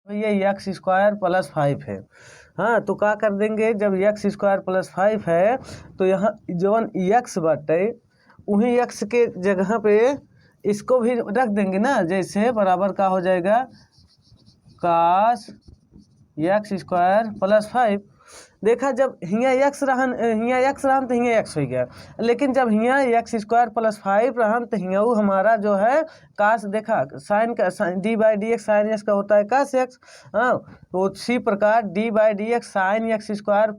तो ये x square plus 5 है। हाँ, तो क्या कर देंगे, जब एक्स स्क्वायर प्लस 5 है तो यहाँ जवन एक्स बाटे वही एक्स के जगह पे इसको भी रख देंगे ना, जैसे बराबर का हो जाएगा कास एक्स स्क्वायर प्लस 5। देखा जब हियाँ एक्स रहन तो हियाँ एक्स हो गया, लेकिन जब हियाँ एक्स स्क्वायर प्लस 5 रहन तो हियाँ हमारा जो है कास, देखा साइन का d by d x sine x का होता है कास एक्स। हाँ, तो उसी प्रकार D by d x sine x square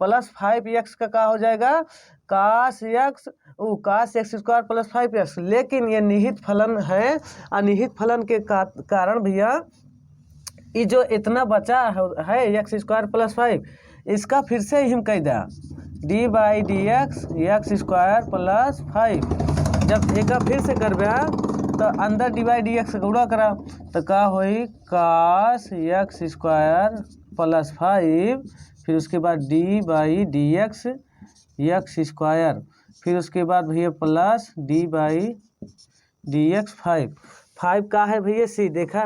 plus 5 x का हो जाएगा cos x square plus 5 x. लेकिन ये निहित फलन है, अनिहित फलन के कारण भैया ये जो इतना बचा है एक्स स्क्वायर प्लस 5, इसका फिर से ही हम कह दें D by d x x square plus 5। जब एक फिर से करबे तो अंदर डी बाई डी एक्स गुणा करा तो का होई कास एक्स स्क्वायर प्लस 5, फिर उसके बाद D by d x x square, फिर उसके बाद भैया plus D by d x 5 का है भैया सी। देखा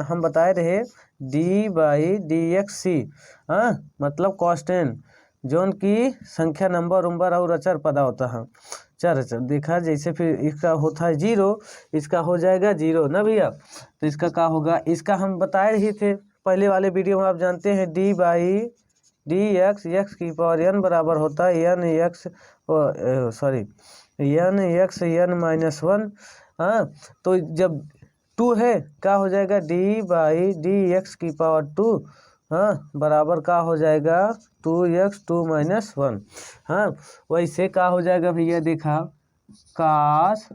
हम बताए रहे डी बाई डी एक्स सी, हाँ मतलब कांस्टेंट जोन की संख्या नंबर उम्बर और अचर पदा होता है चर अचर। देखा जैसे फिर इसका होता है 0, इसका हो जाएगा 0 ना भैया। तो इसका क्या होगा, इसका हम बताए रहे थे पहले वाले वीडियो में, आप जानते हैं डी बाई डी एक्स की पावर n बराबर होता है एन एक्स एन माइनस 1। हाँ, तो जब 2 है क्या हो जाएगा डी बाई डी एक्स की पावर 2, हाँ बराबर का हो जाएगा 2x 2 माइनस 1। हाँ, वैसे का हो जाएगा भैया, देखा कास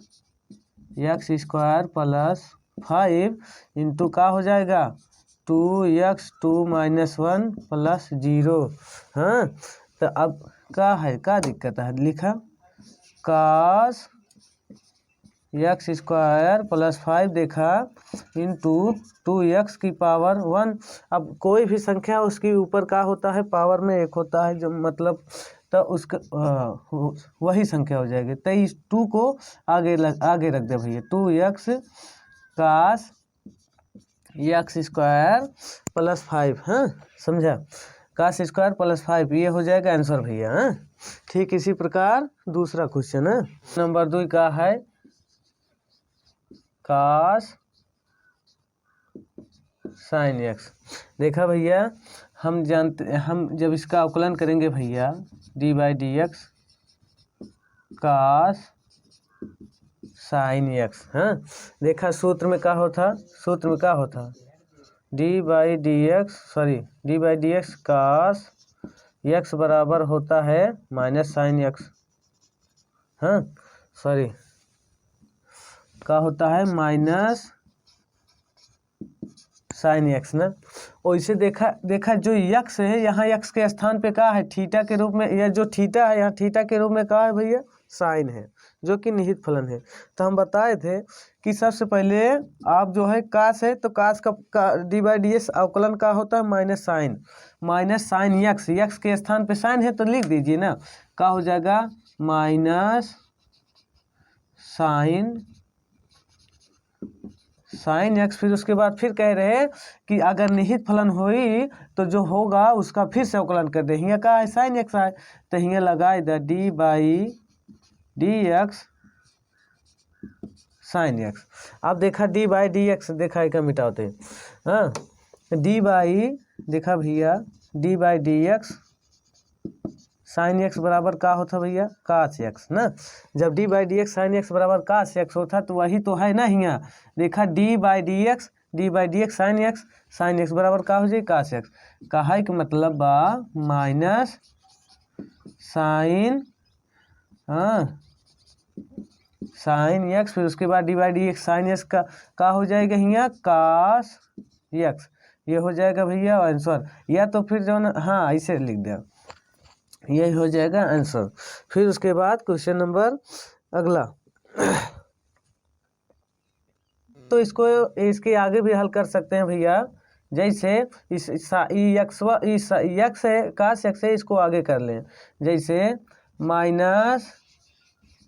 एक्स स्क्वायर प्लस 5 इंटू का हो जाएगा 2x 2 माइनस 1 प्लस 0। हाँ, तो अब क्या है, क्या दिक्कत है, लिखा कास एक्स स्क्वायर प्लस 5 देखा इंटू 2x की पावर 1। अब कोई भी संख्या उसके ऊपर का होता है पावर में 1 होता है, जो मतलब तो उसका वही संख्या हो जाएगी। तो इस 2 को आगे रख दे भैया 2x कास एक्स स्क्वायर प्लस 5। हाँ समझा, कास स्क्वायर प्लस 5 ये हो जाएगा आंसर भैया। हाँ, ठीक इसी प्रकार दूसरा क्वेश्चन है नंबर 2 का है कास साइन एक्स। देखा भैया हम जब इसका अवकलन करेंगे भैया d by d x cos sine x. हाँ, देखा सूत्र में क्या होता d by d x cos x बराबर होता है माइनस साइन एक्स। हाँ का होता है माइनस साइन एक्स ना। वैसे देखा जो यक्स है यहाँ यक्स के स्थान पे क्या है थीटा के रूप में, या जो थीटा है यहाँ थीटा के रूप में क्या है भैया साइन है, जो कि निहित फलन है। तो हम बताए थे कि सबसे पहले आप जो है कास है तो कास का डी बाई डी एक्स अवकलन का होता है माइनस साइन यक्स के स्थान पे साइन है तो लिख दीजिए ना, क्या हो जाएगा माइनस साइन एक्स। फिर उसके बाद फिर कह रहे हैं कि अगर निहित फलन हुई तो जो होगा उसका फिर से अवकलन कर दे। हियाँ का है साइन एक्स है तो हियाँ लगाए the D by d x sine x. अब देखा डी बाई डी एक्स देखा एक मिटाते हैं। हाँ, डी बाई देखा भैया d by d x sine x बराबर का होता भैया कास एक्स ना। जब D by d x sine x बराबर कास एक्स होता तो वही तो है ना। यहाँ देखा d by d x sine x बराबर का हो जाए कास एक्स। कहा कि मतलब बा माइनस साइन साइन एक्स, फिर उसके बाद D by d x sine x का हो जाएगा यहाँ कास एक्स। ये हो जाएगा भैया आंसर, या तो फिर जो ना हाँ ऐसे लिख दिया यही हो जाएगा आंसर। फिर उसके बाद क्वेश्चन नंबर अगला तो इसके आगे भी हल कर सकते हैं भैया। जैसे इस यक्स है कास एक्स है, इसको आगे कर लें। जैसे minus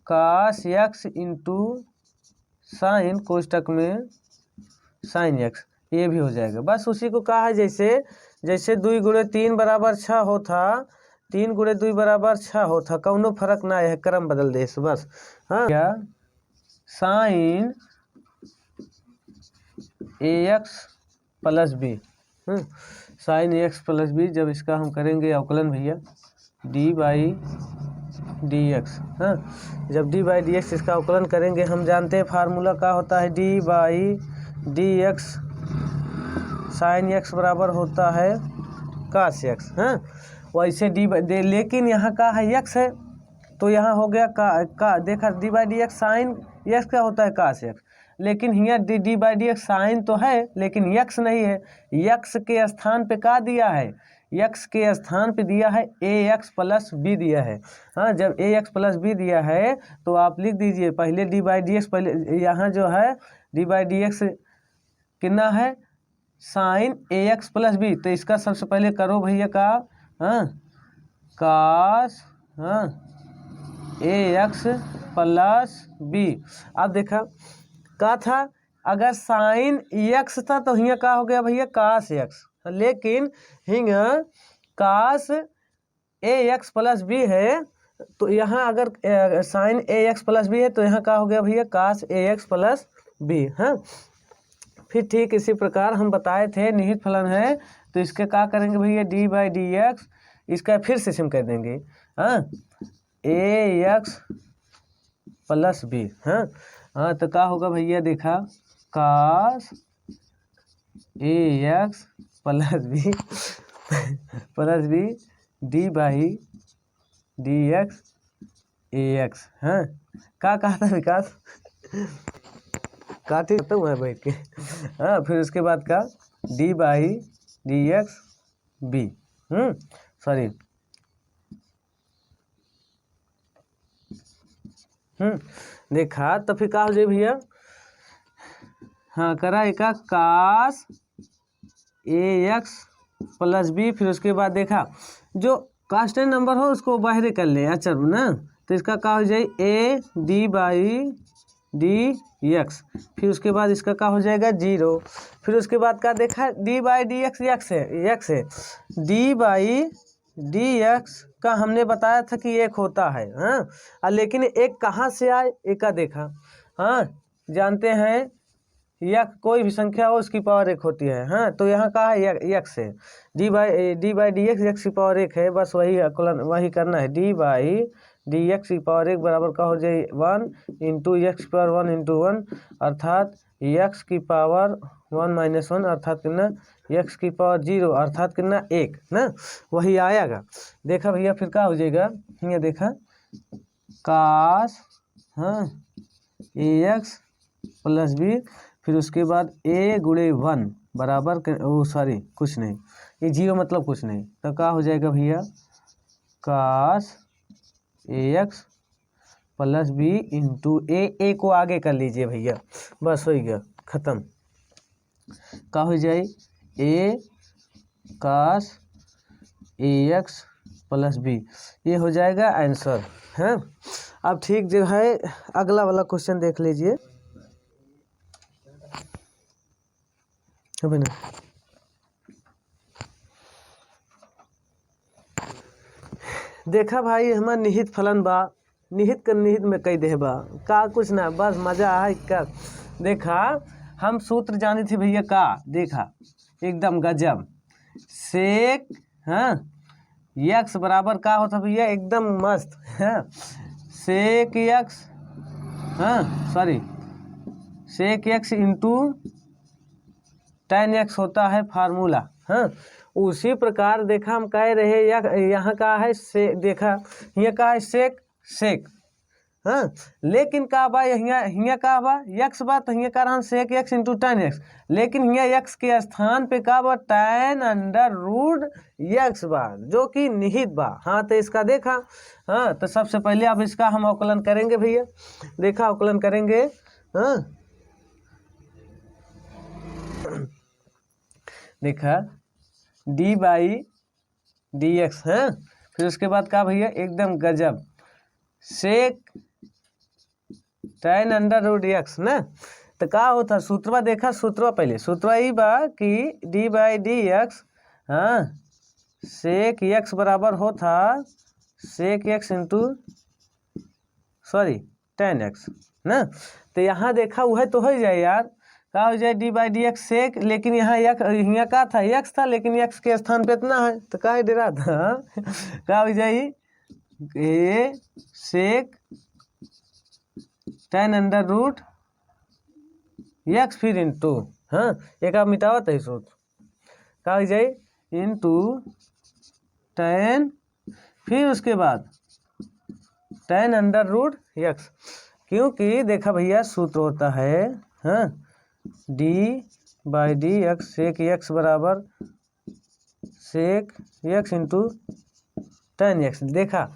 cos x into sine कोष्टक में साइन एक्स, ये भी हो जाएगा। बस उसी को कहा है जैसे 2 गुणे 3 बराबर 6 होता, 3 गुणे 2 बराबर 6 होता, कौनो फर्क ना है, क्रम बदल दे बस। हाँ, क्या sine AX plus b, sine AX plus b, जब इसका हम करेंगे अवकलन भैया d/dx। हाँ, जब d/dx इसका अवकलन करेंगे, हम जानते हैं फार्मूला क्या होता है, d/dx साइन x बराबर होता है cos x। हाँ, वैसे लेकिन यहाँ का है x है, तो यहाँ हो गया का देखा d/dx साइन x क्या होता है cos x, लेकिन यहाँ d/dx साइन तो है लेकिन x नहीं है, x के स्थान पे क्या दिया है, x के स्थान पे दिया है ax प्लस b दिया है। हाँ, जब ax प्लस b दिया है तो आप लिख दीजिए पहले d/dx, पहले यहाँ जो है d/dx कितना है साइन AX प्लस बी, तो इसका सबसे पहले करो भैया का, हाँ, कास, हाँ, AX प्लस बी। अब देखा का था, अगर साइन x था तो यहाँ का हो गया भैया कास x, लेकिन यहाँ कास AX प्लस बी है, तो यहाँ अगर साइन AX प्लस बी है तो यहाँ का हो गया भैया कास AX प्लस बी। हाँ, फिर ठीक इसी प्रकार हम बताए थे निहित फलन है, तो इसके क्या करेंगे भैया d/dx, इसका फिर से सिम कर देंगे, हाँ, AX प्लस बी। हाँ, तो क्या होगा भैया, देखा cos AX plus b d/dx AX। हाँ, क्या कहा था विकास, काटे तो है बैठ के। हाँ, फिर उसके बाद का d/dx b, सॉरी, देखा तो फिर क्या हो जाए भैया, हाँ, करा एक कास AX प्लस बी, फिर उसके बाद देखा जो कांस्टेंट नंबर हो उसको बाहर कर ले अचर ना, तो इसका क्या हो जाए a d/dx, फिर उसके बाद इसका क्या हो जाएगा 0, फिर उसके बाद क्या देखा d/dx x है, d/dx का हमने बताया था कि एक होता है। हाँ, लेकिन एक कहाँ से आए, एक का देखा, हाँ, जानते हैं या कोई भी संख्या हो उसकी पावर 1 होती है। हाँ, तो यहाँ का है x है, d/dx x की पावर 1 है, बस वही करना है, d/dx की पावर 1 बराबर का हो जाए 1 इंटू x पावर 1 इंटू 1, अर्थात x की पावर 1 माइनस 1, अर्थात कितना x की पावर 0, अर्थात कितना 1 ना, वही आएगा। देखा भैया फिर क्या हो जाएगा, ये देखा कास, हाँ, AX प्लस बी, फिर उसके बाद a गुणे 1 बराबर सॉरी कुछ नहीं, ये 0 मतलब कुछ नहीं, तो क्या हो जाएगा भैया cos AX plus b into a को आगे कर लीजिए भैया, बस हो गया खत्म। क्या हो जाए a cos AX plus b, ये हो जाएगा आंसर। है, अब ठीक जो है अगला वाला क्वेश्चन देख लीजिए। देखा भाई हमार निहित फलन बा, निहित का निहित में कई दे बा का कुछ ना, बस मजा है का। देखा हम सूत्र जानी थी भैया का, देखा एकदम गजब, सेक, हाँ, x बराबर का होता भैया एकदम मस्त, हाँ, सेक x, हाँ sorry sec x into tan x होता है फार्मूला। हाँ, उसी प्रकार देखा हम कह रहे यहाँ का है से, देखा यहाँ का है सेक, हाँ, लेकिन का बा यहाँ का बा x बा, तो यहाँ का रहा सेक x इंटू tan x, लेकिन यहाँ x के स्थान पे का बा tan अंडर रूट x बा, जो कि निहित बा। हाँ, तो इसका देखा, हाँ, तो सबसे पहले अब इसका हम अवकलन करेंगे भैया, देखा अवकलन करेंगे, हाँ, देखा d/dx है, फिर उसके बाद का भैया एकदम गजब सेक tan अंडर रूट x ना, तो का होता सूत्रवा देखा, सूत्रवा पहले सूत्रवा ई बा कि डी बाई डी एक्स, हाँ, सेक एक्स बराबर होता sec x into sorry tan x ना। तो यहाँ देखा वह तो हो जाए यार, का हो जाए d by d x sec, लेकिन यहाँ यहाँ का था एक्स था, लेकिन एक्स के स्थान पे इतना है तो का दे रहा था का हो जाए ए सेक टेन अंडर रूट एक्स फिर इंटू, हाँ एक आप मिटावत है सूत्र, का हो जाए इंटू टेन फिर उसके बाद टेन अंडर रूट एक्स, क्योंकि देखा भैया सूत्र होता है, हाँ, d by d x sec x बराबर sec x into tan x. देखा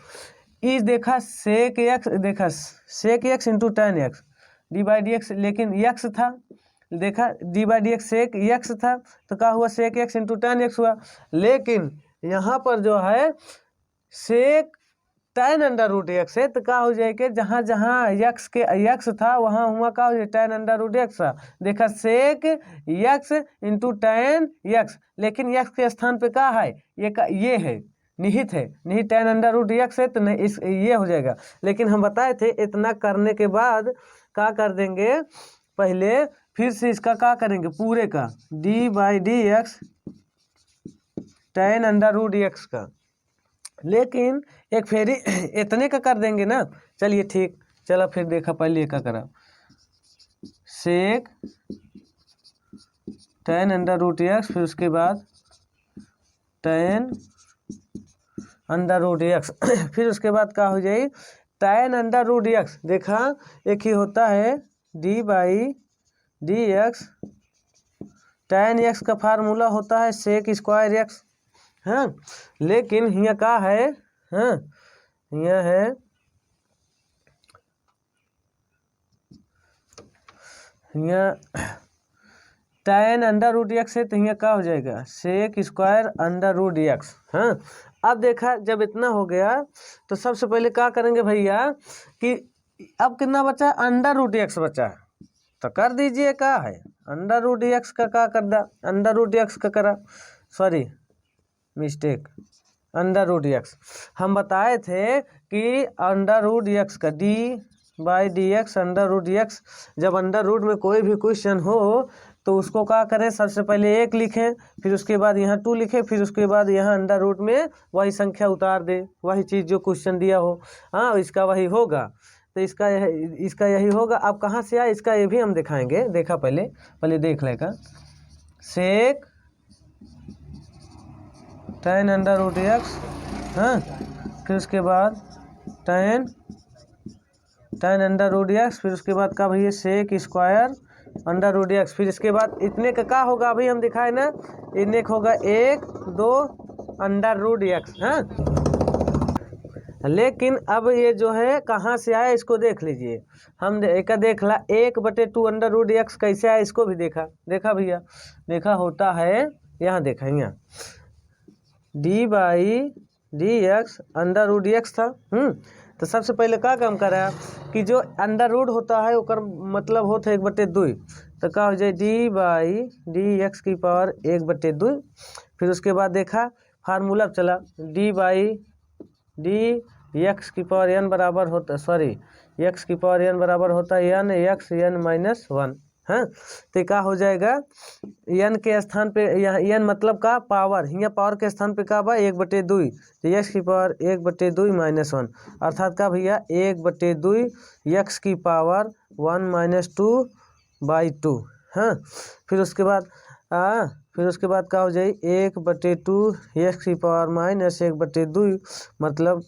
इस देखा सेक एक्स, देखा sec x into tan x d by d x, लेकिन एक्स था, देखा d by d x sec x था तो क्या हुआ sec x into tan x हुआ, लेकिन यहाँ पर जो है sec tan under root x है तो क्या हो जाएगा जहाँ जहाँ एक्स के एक्स था वहाँ हुआ का हो जाए टेन अंडर रूट एक्स था। देखा sec x into tan x, लेकिन एक्स के स्थान पे क्या है ये है निहित है, निहित टेन अंडर रूट एक्स है तो नहीं इस ये हो जाएगा। लेकिन हम बताए थे इतना करने के बाद क्या कर देंगे, पहले फिर से इसका क्या करेंगे पूरे का d by d x tan under root x का, लेकिन एक फेरी इतने का कर देंगे ना। चलिए ठीक, चलो फिर देखा पहले का करा सेक टेन अंडर रूट एक्स फिर उसके बाद टेन अंडर रूट एक्स फिर उसके बाद क्या हो जाए टेन अंडर रूट एक्स। देखा एक ही होता है D by d x, ten x का फार्मूला होता है सेक स्क्वायर एक्स, हाँ, लेकिन यहाँ का है, हाँ, यहाँ है यहाँ टेन अंडर रूट एक्स है तो यहाँ क्या हो जाएगा sec square under root x, हाँ। अब देखा जब इतना हो गया तो सबसे पहले क्या करेंगे भैया कि अब कितना बचा अंडर रूट एक्स बचा है तो कर दीजिए क्या है अंडर रूट एक्स का क्या कर दा, अंडर रूट एक्स का करा, sorry mistake, under root x हम बताए थे कि अंडर रूट एक्स का d by d x under root x. जब अंडर रूट में कोई भी क्वेश्चन हो तो उसको क्या करें सबसे पहले एक लिखें, फिर उसके बाद यहाँ टू लिखें, फिर उसके बाद यहाँ अंडर रूट में वही संख्या उतार दे, वही चीज़ जो क्वेश्चन दिया हो, हाँ इसका वही होगा। तो इसका यही होगा। अब कहाँ से आया इसका ये भी हम दिखाएंगे। देखा पहले देख लेगा सेक टेन अंडर रूट एक्स, हाँ, फिर उसके बाद टेन अंडर रूट एक्स, फिर उसके बाद का भैया sec square under root x, फिर इसके बाद इतने का क्या होगा अभी हम दिखाए ना, इतने का होगा एक दो अंडर रूट एक्स, हाँ। लेकिन अब ये जो है कहाँ से आया इसको देख लीजिए, हम एक देख ला 1/2 अंडर रूट एक्स कैसे आया इसको भी देखा भैया, देखा होता है यहाँ देखा यहाँ d by d x under root x था, तो सबसे पहले क्या काम करा कि जो अंडर रूट होता है उसका मतलब होता है 1/2, तो क्या हो जाए डी बाई डी एक्स की पावर 1/2। फिर उसके बाद देखा फार्मूला चला डी बाई डी एक्स की पावर एन बराबर होता, सॉरी एक्स की पावर एन बराबर होता है एन एक्स एन -1, हाँ। तो क्या हो जाएगा एन के स्थान पे यहाँ एन मतलब का पावर, यहाँ पावर के स्थान पे का बा 1/2, तो एक्स की पावर 1/2 -1 अर्थात का भैया 1/2 एक्स की पावर 1 - 2/2, हाँ। फिर उसके बाद क्या हो जाए 1/2 एक्स की पावर -1/2 मतलब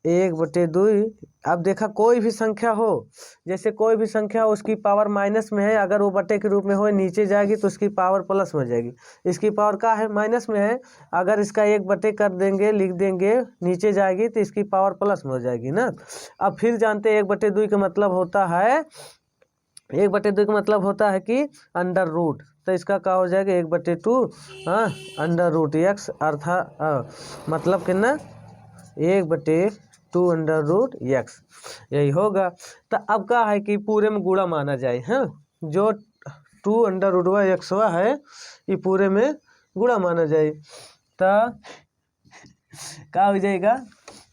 1/2। अब देखा कोई भी संख्या हो, जैसे कोई भी संख्या हो उसकी पावर माइनस में है, अगर वो बटे के रूप में हो नीचे जाएगी तो उसकी पावर प्लस में जाएगी। इसकी पावर का है माइनस में है, अगर इसका 1/2 कर देंगे लिख देंगे नीचे जाएगी तो इसकी पावर प्लस में हो जाएगी ना। अब फिर जानते हैं 1/2 का मतलब होता है 1/2 का मतलब होता है कि अंडर रूट, तो इसका क्या हो जाएगा 1/2, हाँ, अंडर रूट एक्स अर्थात मतलब कितना 1/2 अंडर रूट एक्स, यही होगा। तो अब क्या है कि पूरे में गुणा माना जाए, हाँ, जो 2√x है ये पूरे में गुणा माना जाए, तो क्या हो जाएगा,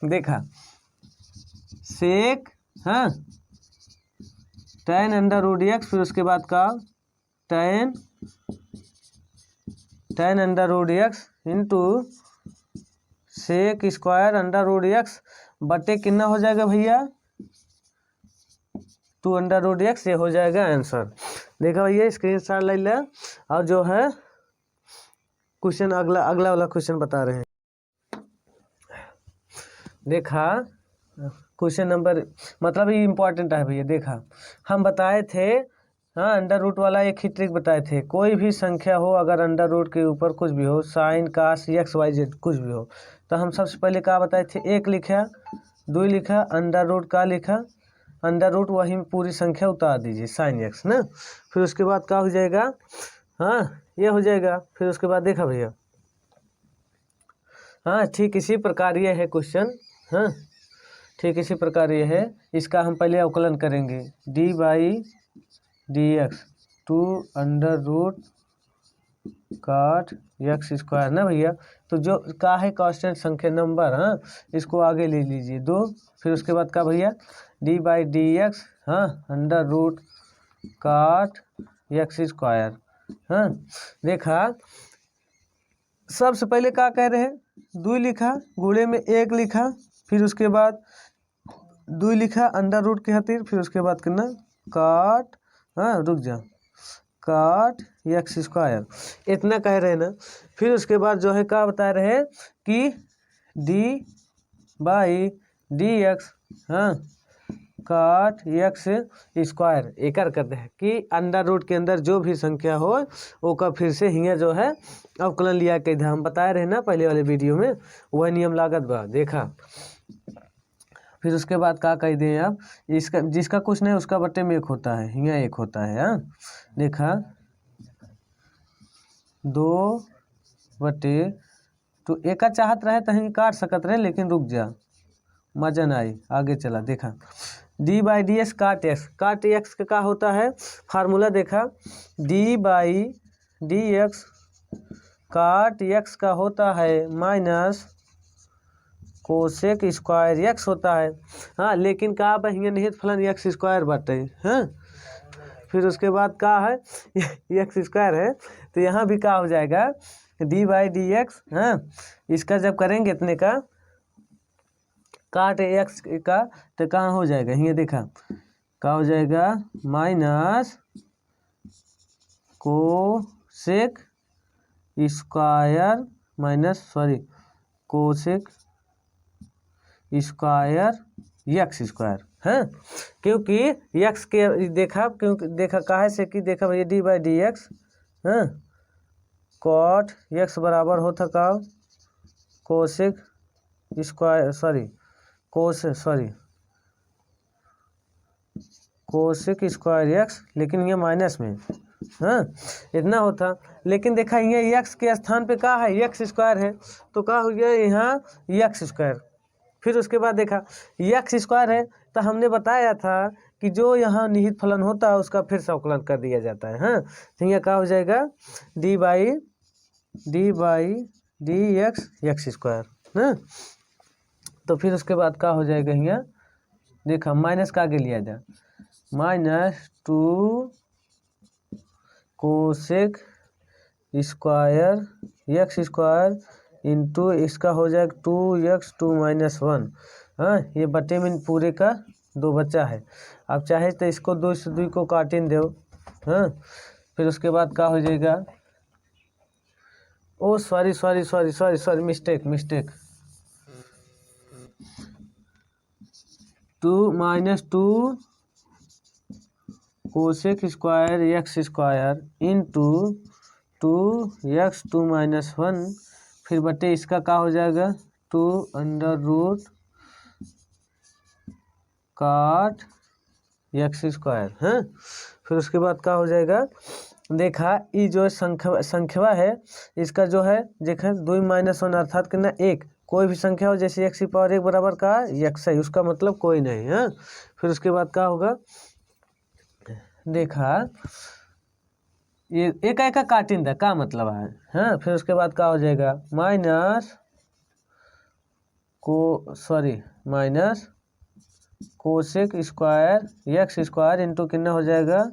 देखा सेक हाँ tan√x, फिर उसके बाद का tan√x इंटू sec² बटे कितना हो जाएगा भैया 2√x, ये हो जाएगा आंसर। देखा भैया स्क्रीनशॉट ले ले, और जो है क्वेश्चन अगला वाला क्वेश्चन बता रहे हैं। देखा क्वेश्चन नंबर मतलब ये इम्पोर्टेंट है भैया। देखा हम बताए थे हाँ अंडर रूट वाला एक ही ट्रिक बताए थे, कोई भी संख्या हो अगर अंडर रूट के ऊपर कुछ भी हो, साइन कास XYZ कुछ भी हो, तो हम सबसे पहले क्या बताए थे, एक लिखा, दो लिखा, अंडर रूट का लिखा, अंडर रूट वही पूरी संख्या उतार दीजिए साइन x ना, फिर उसके बाद क्या हो जाएगा, हाँ ये हो जाएगा। फिर उसके बाद देखा भैया हाँ ठीक इसी प्रकार ये है क्वेश्चन, हाँ ठीक इसी प्रकार ये है। इसका हम पहले अवकलन करेंगे, d/dx 2√cot(x²) ना भैया। तो जो का है कांस्टेंट संख्या नंबर, हाँ इसको आगे ले लीजिए 2, फिर उसके बाद का भैया d/dx हाँ √cot(x²) हाँ। देखा सबसे पहले क्या कह रहे हैं, 2 लिखा, गुणे में 1 लिखा, फिर उसके बाद 2 लिखा अंडर रूट के खातिर, फिर उसके बाद करना काट हाँ रुक जा cot(x²) इतना कह रहे हैं ना। फिर उसके बाद जो है क्या बता रहे हैं कि d/dx हाँ cot(x²) एक करते हैं कि अंडर रूट के अंदर जो भी संख्या हो वो का फिर से हियाँ जो है अवकलन लिया के हम बताए रहे ना पहले वाले वीडियो में, वह नियम लागत बा। देखा फिर उसके बाद क्या कह दें आप, इसका जिसका कुछ नहीं उसका बट्टे में 1 होता है, हियाँ 1 होता है। हाँ देखा 2/, तो एक का चाहत रहे तो हम काट सकत रहे, लेकिन रुक जा मजा ना आई, आगे चला। देखा d/dx cot(x) का क्या होता है फार्मूला, देखा d/dx cot(x) का होता है माइनस cosec² होता है। हाँ लेकिन का हियाँ निहित फलन x² बाटे, हाँ फिर उसके बाद का है x² है, तो यहाँ भी क्या हो जाएगा d/dx हाँ इसका जब करेंगे इतने का cot(x) का, तो कहाँ हो जाएगा, ये देखा क्या हो जाएगा माइनस cosec² x², है क्योंकि x के देखा, क्योंकि देखा काहे से कि देखा भैया d/dx हाँ cot(x) बराबर होता का cosec², cosec²x, लेकिन ये माइनस में हाँ इतना होता, लेकिन देखा ये x के स्थान पे क्या है x² है, तो क्या हो गया यहाँ x²। फिर उसके बाद देखा x² है, तो हमने बताया था कि जो यहाँ निहित फलन होता है उसका फिर से अवकलन कर दिया जाता है। हाँ तो यहाँ क्या हो जाएगा d/dx x², हाँ तो फिर उसके बाद क्या हो जाएगा यहाँ देखा माइनस का आगे लिया जाए -2 cosec² x² इंटू इसका हो जाएगा 2x 2 - 1, हाँ ये बटे में पूरे का 2 बचा है। अब चाहे तो इसको 2 से 2 को काटिन दो, हाँ फिर उसके बाद क्या हो जाएगा, ओ sorry mistake 2 - 2 cosec² x² into 2x 2 - 1, फिर बटे इसका क्या हो जाएगा 2√cot(x²), हाँ फिर उसके बाद क्या हो जाएगा, देखा ये जो संख्या है इसका जो है देखा 2 - 1 अर्थात कितना 1, कोई भी संख्या हो जैसे x⁴ बराबर का x है, उसका मतलब कोई नहीं है। फिर उसके बाद क्या होगा देखा ये एक का काटिंदा का मतलब है, हाँ। फिर उसके बाद क्या हो जाएगा, minus cosec square x square into कितना हो जाएगा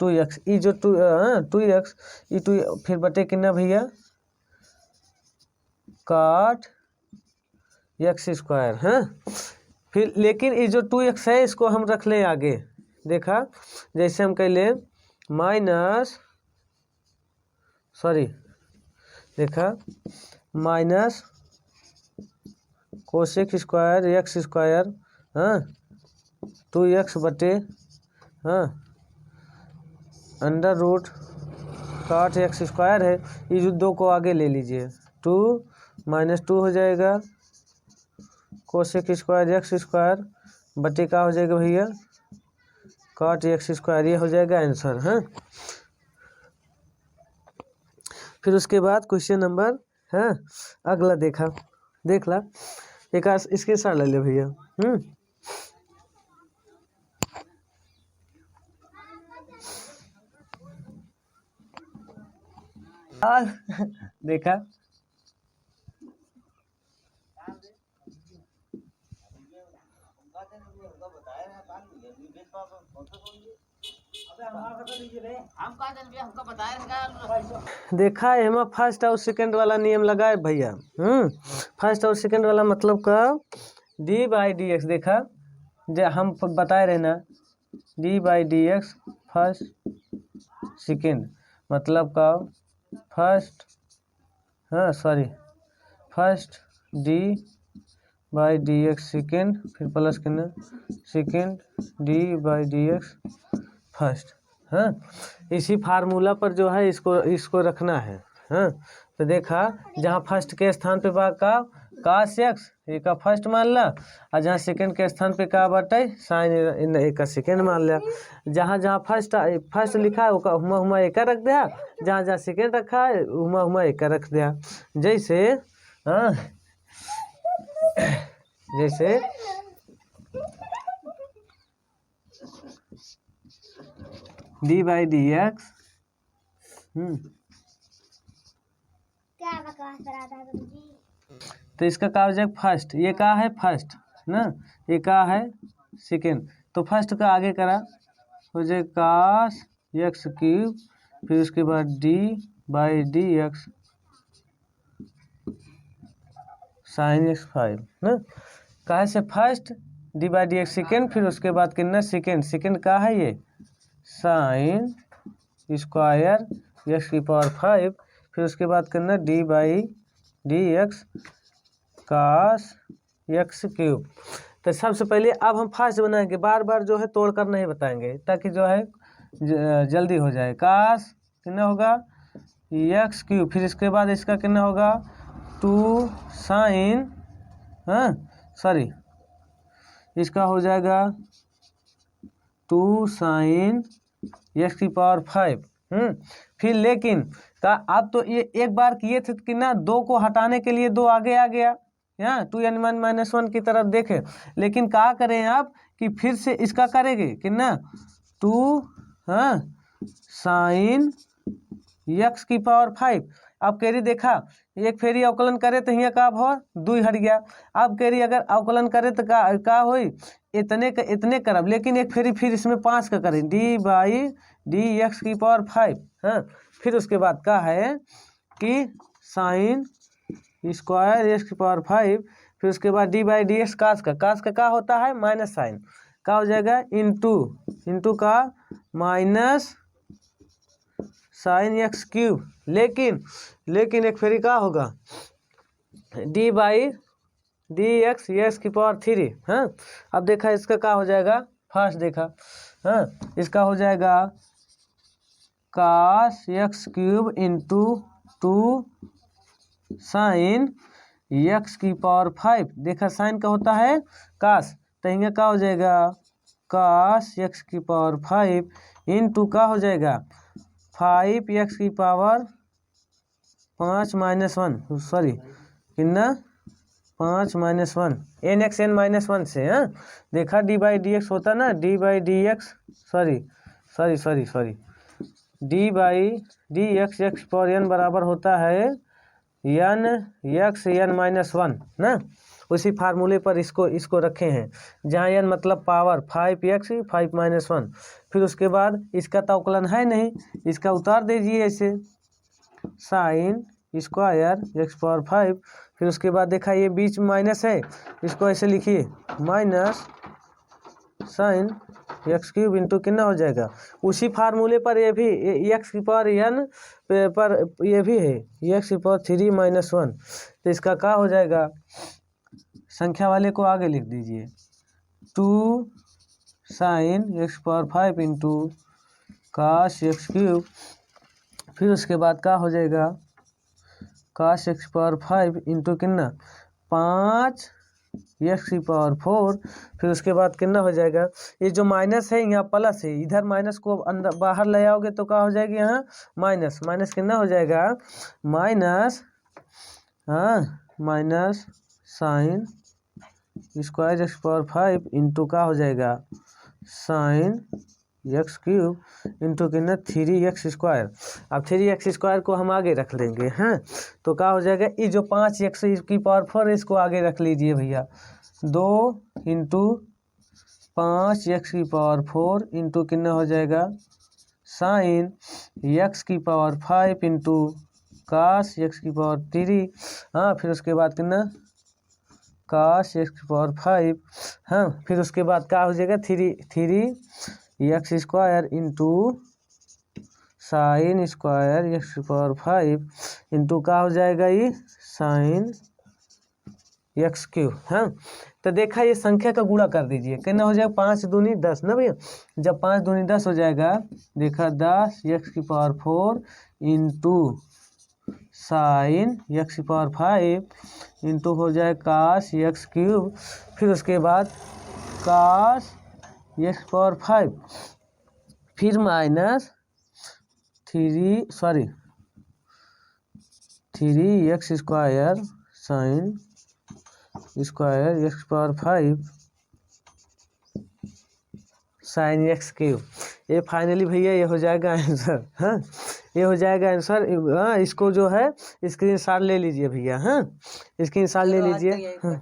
2x, ई जो 2x ई 2 फिर बटे कितना भैया काट एक्स स्क्वायर, हाँ। फिर लेकिन ये जो 2x है इसको हम रख लें आगे, देखा जैसे हम कह लें देखा minus cosec square x square, हाँ 2x बटे, हाँ अंडर रूट काट एक्स स्क्वायर है, ये जो 2 को आगे ले लीजिए, 2 - 2 हो जाएगा कोसेक स्क्वायर एक्स स्क्वायर बटे का हो जाएगा भैया काट एक्स स्क्वायर, ये हो जाएगा आंसर, हाँ। फिर उसके बाद क्वेश्चन नंबर, हाँ अगला देख ला एक इसके साथ ले ले भैया, देखा देखा है फर्स्ट और सेकंड वाला नियम लगा है भैया, फर्स्ट और सेकंड वाला मतलब का d/dx, देखा जो हम बताए रहे ना d/dx फर्स्ट सेकंड मतलब का फर्स्ट d/dx सेकंड फिर प्लस करना सेकंड d/dx फर्स्ट, हाँ। इसी फार्मूला पर जो है इसको रखना है, हाँ। तो देखा जहाँ फर्स्ट के स्थान पे कास एक्स ये का फर्स्ट मान ला, और जहाँ सेकंड के स्थान पे का बटे साइन एक का सेकंड मान लिया, जहाँ जहाँ फर्स्ट लिखा है वो हुमा एक रख दिया, जहाँ जहाँ सेकंड रखा है हुमा एक रख दिया, जैसे हाँ जैसे d/dx, तो इसका क्या हो जाएगा फर्स्ट, ये क्या है फर्स्ट ना, ये क्या है सेकंड, तो फर्स्ट का आगे करा हो जाए कास एक्स क्यूब, फिर उसके बाद d/dx साइन एक्स 5 ना, कहा से फर्स्ट d/dx सेकंड, फिर उसके बाद कितना सेकंड का है ये साइन स्क्वायर एक्स की पावर 5, फिर उसके बाद करना d/dx कास एक्स क्यूब। तो सबसे पहले अब हम फर्स्ट बनाएंगे, बार बार जो है तोड़ कर नहीं बताएंगे ताकि जो है जल्दी हो जाए, कास कितना होगा एक्स क्यूब, फिर इसके बाद इसका कितना होगा 2 साइन, इसका हो जाएगा 2 साइन एक्स की पावर 5, फिर लेकिन का अब तो ये एक बार किए थे कि ना 2 को हटाने के लिए 2 आगे आ गया, यहाँ 2n1 - 1 की तरफ देखे, लेकिन क्या करें आप कि फिर से इसका करेंगे कि ना 2 साइन एक्स की पावर 5, अब केरी देखा एक फेरी अवकलन करे तो यहाँ का भाव 2 हट गया, अब केरी अगर अवकलन करे तो का हो इतने करब, लेकिन एक फेरी फिर इसमें 5 का करें d/dx की पावर 5, हाँ। फिर उसके बाद का है कि साइन स्क्वायर एक्स की पावर 5, फिर उसके बाद d/dx कास का होता है माइनस साइन, का हो जाएगा इंटू का माइनस साइन एक्स क्यूब, लेकिन एक फेरी का होगा d/dx एक्स की पावर 3, हाँ। अब देखा इसका क्या हो जाएगा फर्स्ट देखा, हाँ इसका हो जाएगा cos x cube into 2 sine x की पावर 5, देखा साइन का होता है कास, तो यहाँ का हो जाएगा कास एक्स की पावर 5 इंटू का हो जाएगा 5x की पावर 5 - 1 कितना 5 - 1 nxn - 1 से, हाँ। देखा d/dx होता ना d/dx sorry d by d x power n बराबर होता है n x n minus one ना। उसी फार्मूले पर इसको रखे हैं, जहाँ एन मतलब पावर 5x 5 माइनस 1। फिर उसके बाद इसका तो अवकलन है नहीं, इसका उतार दीजिए ऐसे साइन स्क्वायर एक्स पावर 5। फिर उसके बाद देखा ये बीच में माइनस है, इसको ऐसे लिखिए minus sine x cube into कितना हो जाएगा। उसी फार्मूले पर ये भी एक्स की पावर एन पर ये भी है एक्स की पावर 3 माइनस 1। तो इसका क्या हो जाएगा, संख्या वाले को आगे लिख दीजिए 2 साइन एक्स पावर 5 इंटू काश एक्स क्यूब। फिर उसके बाद क्या हो जाएगा काश एक्स पावर 5 इंटू कितना 5 एक्स की पावर 4। फिर उसके बाद कितना हो जाएगा, ये जो माइनस है यहाँ प्लस है, इधर माइनस को अंदर बाहर ले आओगे तो क्या हो जाएगी यहाँ माइनस माइनस कितना हो जाएगा minus minus sine square x power 5 into का हो जाएगा साइन एक्स क्यूब इंटू कितना 3x स्क्वायर। अब 3x स्क्वायर को हम आगे रख लेंगे हैं, तो क्या हो जाएगा ये जो 5x की पावर 4 है इसको आगे रख लीजिए भैया 2 इंटू 5x की पावर 4 इंटू कितना हो जाएगा साइन x की पावर 5 इंटू काश x की पावर 3। हाँ फिर उसके बाद कितना काश x की पावर 5। हाँ फिर उसके बाद क्या हो जाएगा 3x square into sine square x की पावर 5 इंटू का हो जाएगा ये साइन एक्स क्यूब। हाँ तो देखा ये संख्या का गुणा कर दीजिए कितना हो जाएगा 5 दूनी 10 ना भैया। जब 5 दूनी 10 हो जाएगा देखा 10 एक्स की पावर 4 इंटू साइन एक्स की पावर 5 इंटू हो जाए काश एक्स क्यूब। फिर उसके बाद काश एक्स पावर 5 फिर minus 3x square sine square x power 5 sine x cube. ये फाइनली भैया ये हो जाएगा आंसर। हाँ ये हो जाएगा आंसर। हाँ इसको जो है स्क्रीनशॉट ले लीजिए भैया। हाँ स्क्रीनशॉट ले लीजिए। हाँ